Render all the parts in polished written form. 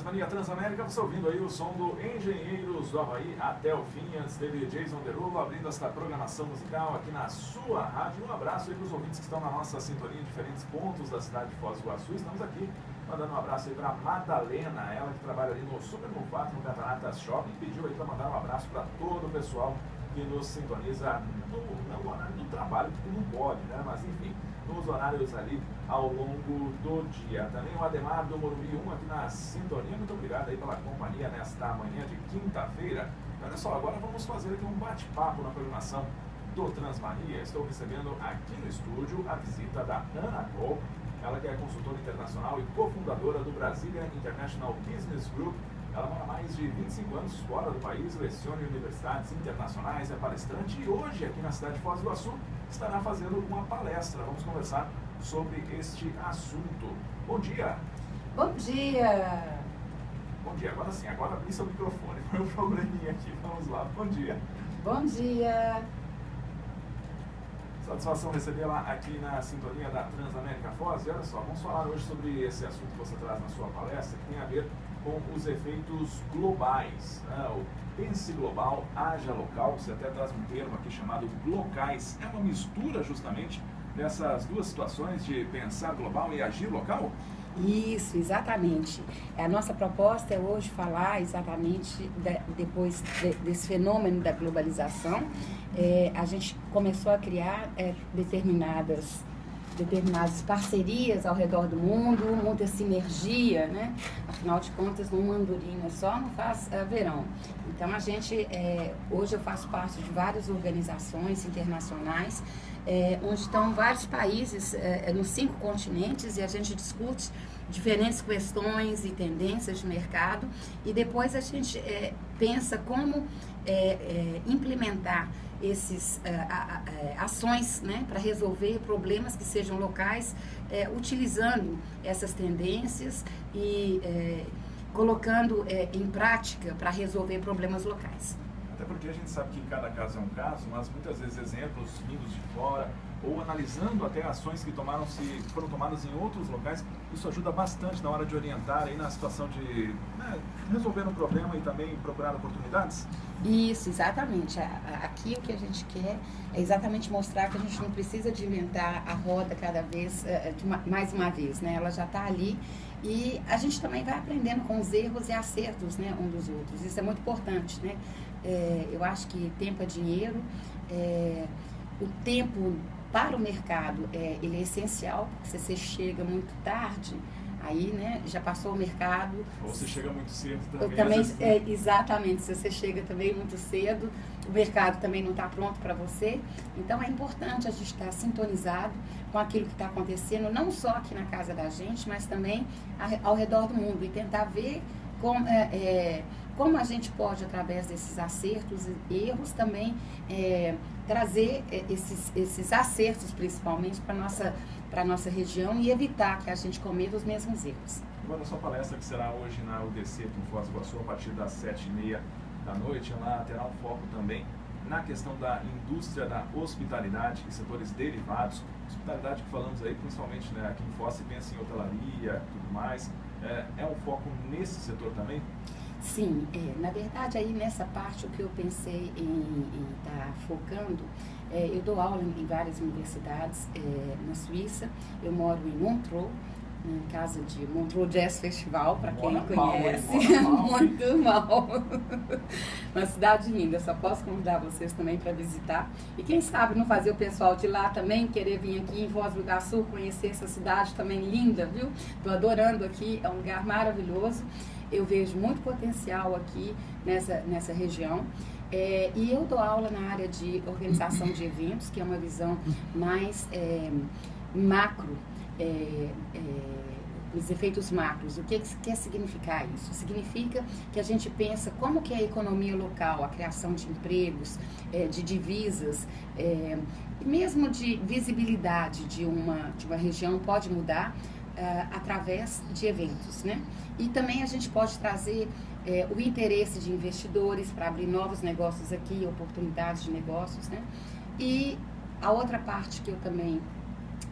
Transmania Transamérica, você ouvindo aí o som do Engenheiros do Havaí até o fim. Antes teve Jason Derulo abrindo esta programação musical aqui na sua rádio. Um abraço aí para os ouvintes que estão na nossa sintonia em diferentes pontos da cidade de Foz do Iguaçu. Estamos aqui mandando um abraço aí para Madalena, ela que trabalha ali no Super Mufato, no Cataratas Shopping, pediu aí para mandar um abraço para todo o pessoal que nos sintoniza no horário do trabalho, porque não pode, né? Mas enfim, nos horários ali ao longo do dia. Também o Ademar do Morumbi 1 aqui na sintonia. Muito obrigado aí pela companhia nesta manhã de quinta-feira. Olha só, agora vamos fazer aqui um bate-papo na programação do Transmania. Estou recebendo aqui no estúdio a visita da Ana Cole, ela que é consultora internacional e cofundadora do Brasília International Business Group. Ela mora mais de 25 anos fora do país, leciona em universidades internacionais, é palestrante e hoje aqui na cidade de Foz do Iguaçu estará fazendo uma palestra. Vamos conversar sobre este assunto. Bom dia! Bom dia! Bom dia, agora sim, agora abri seu microfone, foi um probleminha aqui, vamos lá, bom dia! Bom dia! Satisfação recebê-la aqui na sintonia da Transamérica Foz. E olha só, vamos falar hoje sobre esse assunto que você traz na sua palestra, que tem a ver com os efeitos globais, né? O pense global, haja local. Você até traz um termo aqui chamado glocais. É uma mistura justamente dessas duas situações de pensar global e agir local? Isso, exatamente. A nossa proposta é hoje falar exatamente depois desse fenômeno da globalização. A gente começou a criar determinadas parcerias ao redor do mundo, muita sinergia, né? Afinal de contas, uma andorinha só não faz verão. Então, hoje eu faço parte de várias organizações internacionais, onde estão vários países nos 5 continentes e a gente discute diferentes questões e tendências de mercado e depois a gente pensa como implementar esses ações, né, para resolver problemas que sejam locais, utilizando essas tendências e colocando em prática para resolver problemas locais. Até porque a gente sabe que cada caso é um caso, mas muitas vezes exemplos vindos de fora ou analisando até ações que foram tomadas em outros locais, isso ajuda bastante na hora de orientar aí na situação de resolver um problema e também procurar oportunidades? Isso, exatamente. Aqui o que a gente quer é exatamente mostrar que a gente não precisa de inventar a roda cada vez, mais uma vez, né? Ela já está ali e a gente também vai aprendendo com os erros e acertos, né, um dos outros. Isso é muito importante, né? Eu acho que tempo é dinheiro, o tempo para o mercado ele é essencial, porque se você chega muito tarde, aí, né, já passou o mercado. Ou você chega muito cedo também. Exatamente, se você chega também muito cedo, o mercado também não está pronto para você. Então é importante a gente estar sintonizado com aquilo que está acontecendo, não só aqui na casa da gente, mas também ao redor do mundo e tentar ver como a gente pode, através desses acertos e erros, também trazer esses acertos, principalmente, para a nossa região e evitar que a gente cometa os mesmos erros. Agora, a sua palestra, que será hoje na UDC, em Foz do Iguaçu, a partir das 7h30 da noite, ela terá um foco também na questão da indústria da hospitalidade e setores derivados. Hospitalidade que falamos aí, principalmente, né, aqui em Foz, se pensa em hotelaria e tudo mais. É um foco nesse setor também? Sim, na verdade aí nessa parte o que eu pensei em estar focando, eu dou aula em várias universidades na Suíça, eu moro em Montreux, na casa de Montreux Jazz Festival, para quem não conhece, muito mal. Uma cidade linda, só posso convidar vocês também para visitar. E quem sabe não fazer o pessoal de lá também querer vir aqui em Foz do Iguaçu, conhecer essa cidade também linda, viu? Estou adorando aqui, é um lugar maravilhoso. Eu vejo muito potencial aqui nessa região. E eu dou aula na área de organização de eventos, que é uma visão mais macro, os efeitos macros. O que quer significar isso? Significa que a gente pensa como que a economia local, a criação de empregos, de divisas, mesmo de visibilidade de uma região pode mudar através de eventos, né? E também a gente pode trazer o interesse de investidores para abrir novos negócios aqui, oportunidades de negócios, né? E a outra parte que eu também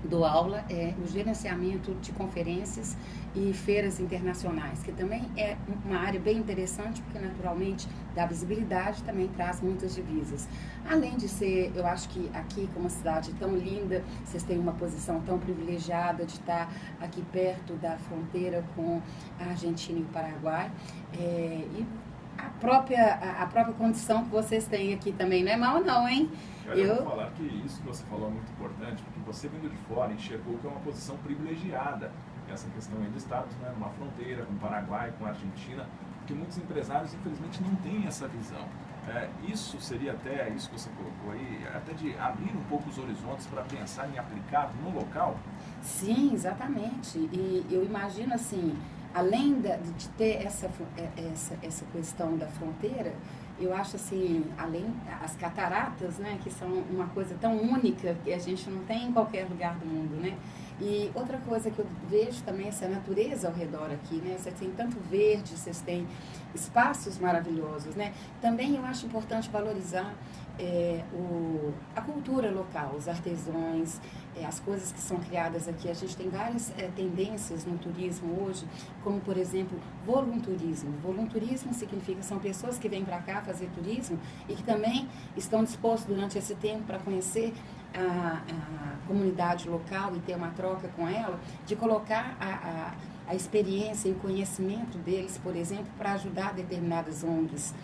dou aula o gerenciamento de conferências e feiras internacionais, que também é uma área bem interessante, porque naturalmente dá visibilidade, também traz muitas divisas. Além de ser, eu acho que aqui, como uma cidade tão linda, vocês têm uma posição tão privilegiada de estar aqui perto da fronteira com a Argentina e o Paraguai, e a própria condição que vocês têm aqui também não é mal não, hein? Eu vou falar que isso que você falou é muito importante, porque você vindo de fora enxergou que é uma posição privilegiada, essa questão aí de estarmos, né, numa fronteira com o Paraguai, com a Argentina, porque muitos empresários infelizmente não têm essa visão. Isso seria até, isso que você colocou aí, até de abrir um pouco os horizontes para pensar em aplicar no local? Sim, exatamente. E eu imagino assim, além de ter essa questão da fronteira, eu acho assim, além as cataratas, né, que são uma coisa tão única que a gente não tem em qualquer lugar do mundo, né? E outra coisa que eu vejo também é essa natureza ao redor aqui, né? Vocês têm tanto verde, vocês têm espaços maravilhosos, né? Também eu acho importante valorizar a cultura local, os artesãos, as coisas que são criadas aqui. A gente tem várias tendências no turismo hoje, como, por exemplo, volunturismo. Volunturismo significa que são pessoas que vêm para cá fazer turismo e que também estão dispostos durante esse tempo para conhecer a comunidade local e ter uma troca com ela, de colocar a experiência e o conhecimento deles, por exemplo, para ajudar determinadas ONGs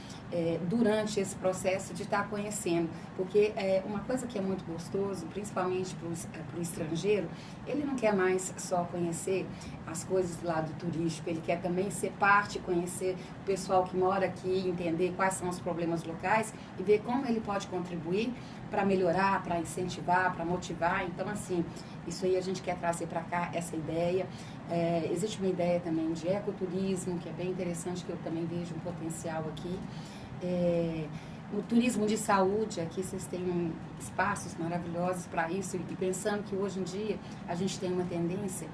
durante esse processo de estar conhecendo. Porque uma coisa que é muito gostoso, principalmente para o estrangeiro, ele não quer mais só conhecer as coisas do lado turístico, ele quer também ser parte, conhecer o pessoal que mora aqui, entender quais são os problemas locais e ver como ele pode contribuir para melhorar, para incentivar, para motivar. Então, assim, isso aí a gente quer trazer para cá, essa ideia. Existe uma ideia também de ecoturismo, que é bem interessante, que eu também vejo um potencial aqui. O turismo de saúde, aqui vocês têm espaços maravilhosos para isso, e pensando que hoje em dia a gente tem uma tendência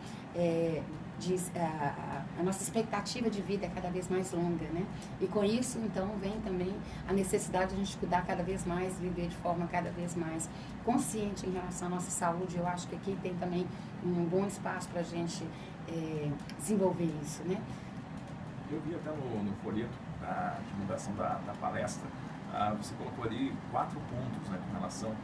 a nossa expectativa de vida é cada vez mais longa, né? E com isso, então, vem também a necessidade de a gente cuidar cada vez mais, viver de forma cada vez mais consciente em relação à nossa saúde. Eu acho que aqui tem também um bom espaço para a gente desenvolver isso, né? Eu vi até no folheto da divulgação da palestra, você colocou ali 4 pontos, né, com relação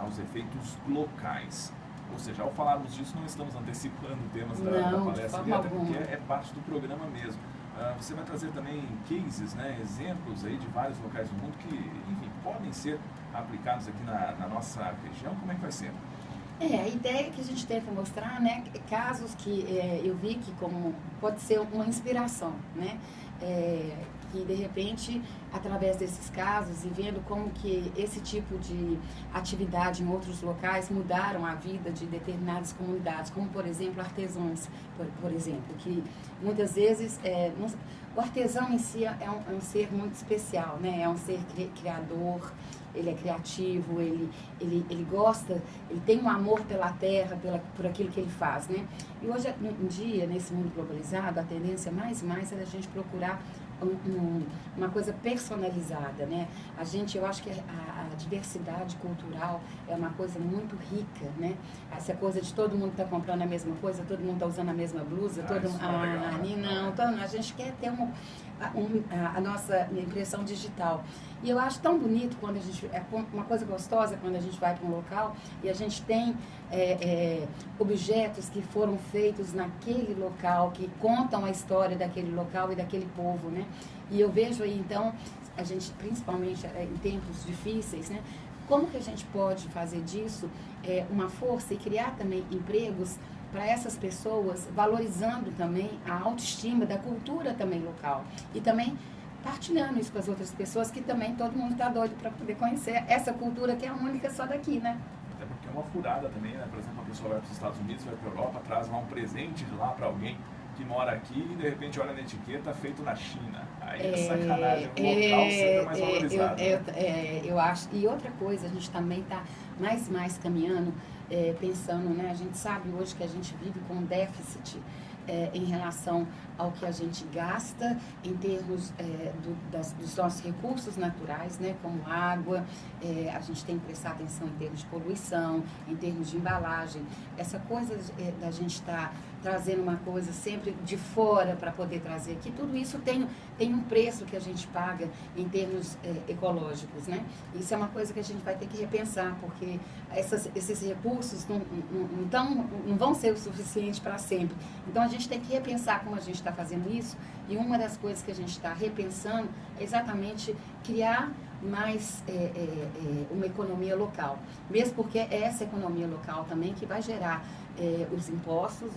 aos efeitos locais. Ou seja, ao falarmos disso, não estamos antecipando temas da palestra, até porque é parte do programa mesmo. Você vai trazer também cases, né, exemplos aí de vários locais do mundo que, enfim, podem ser aplicados aqui na nossa região. Como é que vai ser? A ideia que a gente tenta mostrar, né, casos que eu vi que como pode ser uma inspiração, né, que de repente, através desses casos e vendo como que esse tipo de atividade em outros locais mudaram a vida de determinadas comunidades, como por exemplo artesãos, por exemplo, que muitas vezes o artesão em si é um ser muito especial, né, é um ser criador. Ele é criativo, ele gosta, ele tem um amor pela terra, por aquilo que ele faz, né? E hoje em dia, nesse mundo globalizado, a tendência mais é a gente procurar uma coisa personalizada, né? Eu acho que a diversidade cultural é uma coisa muito rica, né? Essa coisa de todo mundo tá comprando a mesma coisa, todo mundo tá usando a mesma blusa, a gente quer ter a nossa impressão digital. E eu acho tão bonito quando a gente, uma coisa gostosa quando a gente vai para um local e a gente tem objetos que foram feitos naquele local, que contam a história daquele local e daquele povo, né? E eu vejo aí, então, a gente, principalmente em tempos difíceis, né? Como que a gente pode fazer disso uma força e criar também empregos para essas pessoas, valorizando também a autoestima da cultura também local. E também partilhando isso com as outras pessoas, que também todo mundo está doido para poder conhecer essa cultura que é a única só daqui, né? Até porque é uma furada também, né? Por exemplo, a pessoa vai para os Estados Unidos, vai para a Europa, traz lá um presente de lá para alguém que mora aqui e de repente olha na etiqueta, feito na China. Aí é sacanagem, o local sempre é mais valorizado. Eu acho. E outra coisa, a gente também está mais caminhando, pensando, né? A gente sabe hoje que a gente vive com um déficit em relação ao que a gente gasta em termos dos nossos recursos naturais, né, como água, a gente tem que prestar atenção em termos de poluição, em termos de embalagem. Essa coisa da gente estar trazendo uma coisa sempre de fora para poder trazer aqui, tudo isso tem um preço que a gente paga em termos ecológicos, né? Isso é uma coisa que a gente vai ter que repensar, porque esses recursos não vão ser o suficiente para sempre. Então, a gente tem que repensar como a gente está fazendo isso, e uma das coisas que a gente está repensando é exatamente criar mais uma economia local, mesmo porque é essa economia local também que vai gerar os impostos,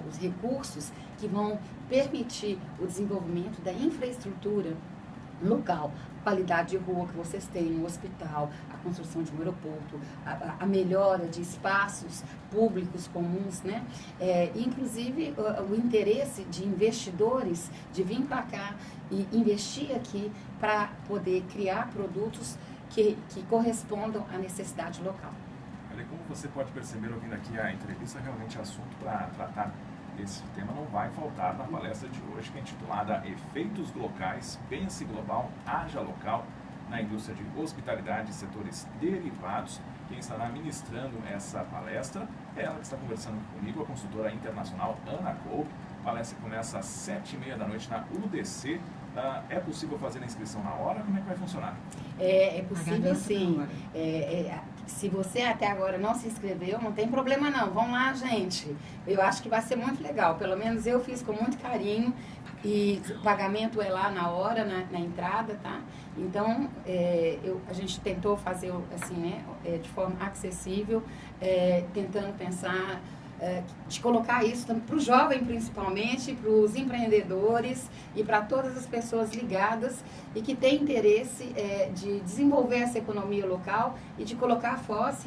os recursos que vão permitir o desenvolvimento da infraestrutura local, qualidade de rua que vocês têm, um hospital, a construção de um aeroporto, a melhora de espaços públicos comuns, né? Inclusive o interesse de investidores de vir para cá e investir aqui para poder criar produtos que correspondam à necessidade local. Olha, como você pode perceber ouvindo aqui a entrevista, realmente assunto para tratar esse tema não vai faltar na palestra de hoje, que é intitulada Efeitos Locais, Pense Global, Haja Local, na indústria de hospitalidade e setores derivados. Quem estará ministrando essa palestra é ela que está conversando comigo, a consultora internacional Ana Kolb. A palestra começa às 7h30 da noite na UDC. É possível fazer a inscrição na hora? Como é que vai funcionar? É possível, sim. Se você até agora não se inscreveu, não tem problema não. Vamos lá, gente. Eu acho que vai ser muito legal. Pelo menos eu fiz com muito carinho. E o pagamento é lá na hora, na entrada, tá? Então, a gente tentou fazer assim, né, de forma acessível, tentando pensar de colocar isso para o jovem principalmente, para os empreendedores e para todas as pessoas ligadas e que têm interesse de desenvolver essa economia local e de colocar a Foz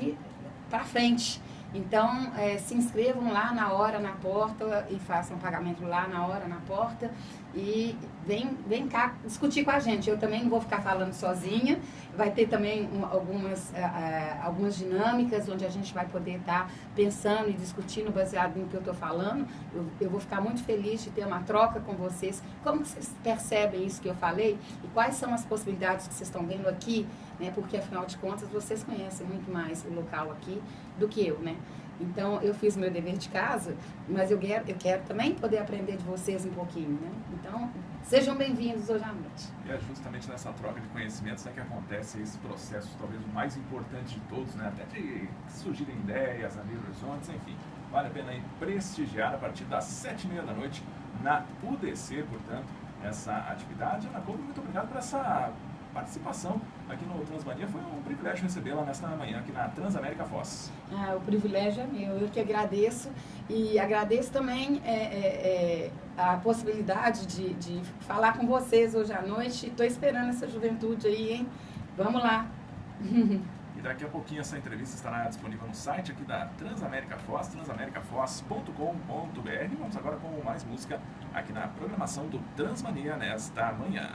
para frente. Então, se inscrevam lá na hora, na porta, e façam o pagamento lá na hora, na porta, e vem cá discutir com a gente. Eu também não vou ficar falando sozinha, vai ter também algumas dinâmicas onde a gente vai poder estar pensando e discutindo baseado no que eu estou falando. Eu vou ficar muito feliz de ter uma troca com vocês. Como vocês percebem isso que eu falei? E quais são as possibilidades que vocês estão vendo aqui? Né? Porque, afinal de contas, vocês conhecem muito mais o local aqui do que eu, né? Então, eu fiz meu dever de casa, mas eu quero também poder aprender de vocês um pouquinho, né? Então, sejam bem-vindos hoje à noite. E é justamente nessa troca de conhecimentos que acontece esse processo, talvez o mais importante de todos, né? Até de surgirem ideias, abrir horizontes, enfim. Vale a pena aí prestigiar a partir das 7h30 da noite na UDC, portanto, essa atividade. Ana Kolb, muito obrigado por essa participação aqui no Transmania. Foi um privilégio recebê-la nesta manhã aqui na Transamérica Foz. O privilégio é meu, eu que agradeço e agradeço também a possibilidade de falar com vocês hoje à noite. Estou esperando essa juventude aí, hein? Vamos lá! E daqui a pouquinho essa entrevista estará disponível no site aqui da Transamérica Foz, transamericafoz.com.br. Vamos agora com mais música aqui na programação do Transmania nesta manhã.